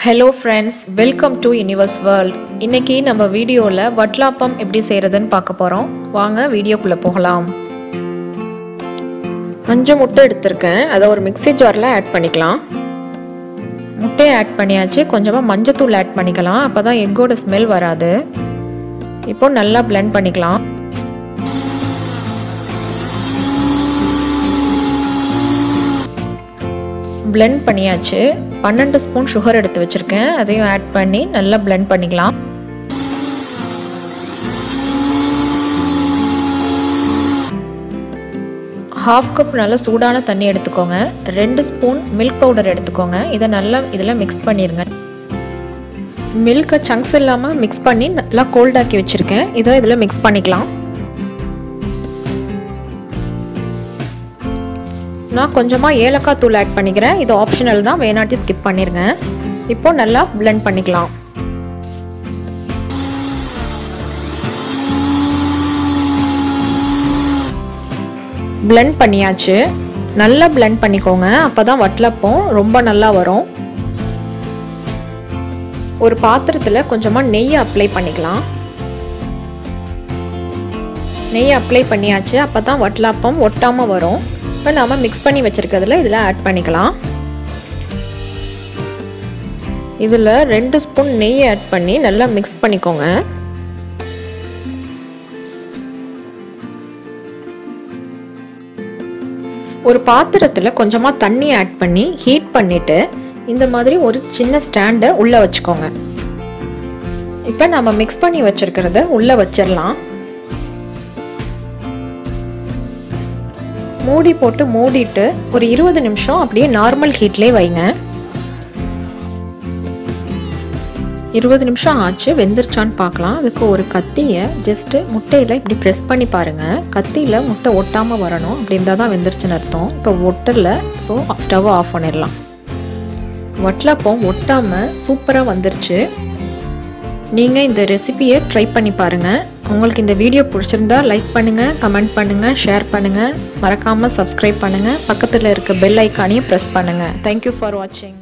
Hello friends, welcome to Universe World. இன்னைக்கு நம்ம வீடியோல வட்லாப்பம் எப்படி செய்யறதுன்னு பார்க்க போறோம். வாங்க வீடியோக்குள்ள போகலாம். 5 முட்டை எடுத்துர்க்கேன். அத ஒரு மிக்ஸி ஜார்ல ஆட் பண்ணிக்கலாம். முட்டையை ஆட் பண்ணியாச்சு. கொஞ்சமா மஞ்சள் தூள் ஆட் பண்ணிக்கலாம். அப்பதான் எக்கோட ஸ்மெல் வராது. இப்போ நல்லா blend பண்ணிக்கலாம். blend பண்ணியாச்சு. 12 ஸ்பூன் sugar எடுத்து வச்சிருக்கேன். அதையும் ஆட் பண்ணி நல்லா blend பண்ணிக்கலாம். half கப் நல்ல சூடான தண்ணி எடுத்துக்கோங்க. 2 ஸ்பூன் milk powder எடுத்துக்கோங்க. இத நல்லா இதல mix பண்ணிருங்க. milk chunks இல்லாம mix பண்ணி நல்லா கோல்ட் ஆக்கி வச்சிருக்கேன். இத இதல mix பண்ணிக்கலாம். நான் கொஞ்சமா ஏலக்காய் தூள் ஆட் பண்ணிக்கிறேன். இது ஆப்ஷனல் தான், வேணாட்டி ஸ்கிப் பண்ணிருங்க. இப்போ நல்லா blend பண்ணிக்கலாம். blend பண்ணியாச்சு. நல்லா blend பண்ணிக்கோங்க. அப்பதான் வட்லாப்பம் ரொம்ப நல்லா வரும். ஒரு பாத்திரத்துல கொஞ்சமா நெய் அப்ளை பண்ணிக்கலாம். நெய் அப்ளை பண்ணியாச்சு. அப்பதான் வட்லாப்பம் ஒட்டாம வரும். இப்போ நாம mix பண்ணி வச்சிருக்கிறதுல இதல ஆட் பண்ணிக்கலாம். இதல 2 ஸ்பூன் நெய் ஆட் பண்ணி நல்லா mix பண்ணிக்கோங்க. ஒரு பாத்திரத்துல கொஞ்சமா தண்ணி ஆட் பண்ணி ஹீட் பண்ணிட்டு இந்த மாதிரி ஒரு சின்ன ஸ்டாண்ட உள்ள வச்சுக்கோங்க. இப்போ நாம mix பண்ணி வச்சிருக்கிறத உள்ள வச்சிரலாம். மூடி போட்டு மூடிட்டு ஒரு 20 நிமிஷம் அப்படியே நார்மல் ஹீட்லயே வைங்க. 20 நிமிஷம் ஆச்சு. வெந்திருச்சான்னு பார்க்கலாம். அதுக்கு ஒரு கத்தியை ஜஸ்ட் முட்டையில இப்படி பிரஸ் பண்ணி பாருங்க. கத்தியில முட்டை ஒட்டாம வரணும். அப்படி இருந்தா தான் வெந்திருச்சுன்னு அர்த்தம். இப்போ ஒட்டல, ஸோ ஸ்டவ் ஆஃப் பண்ணிடலாம். வட்லாப்பம் ஒட்டாம சூப்பரா வந்துருச்சு. நீங்க இந்த ரெசிபியை ட்ரை பண்ணி பாருங்க. உங்களுக்கு இந்த வீடியோ பிடிச்சிருந்தா லைக் பண்ணுங்க, கமெண்ட் பண்ணுங்க, ஷேர் பண்ணுங்க, மறக்காம சப்ஸ்கிரைப் பண்ணுங்க. பக்கத்துல இருக்க பெல் ஐகானையும் பிரஸ் பண்ணுங்க. Thank you for watching.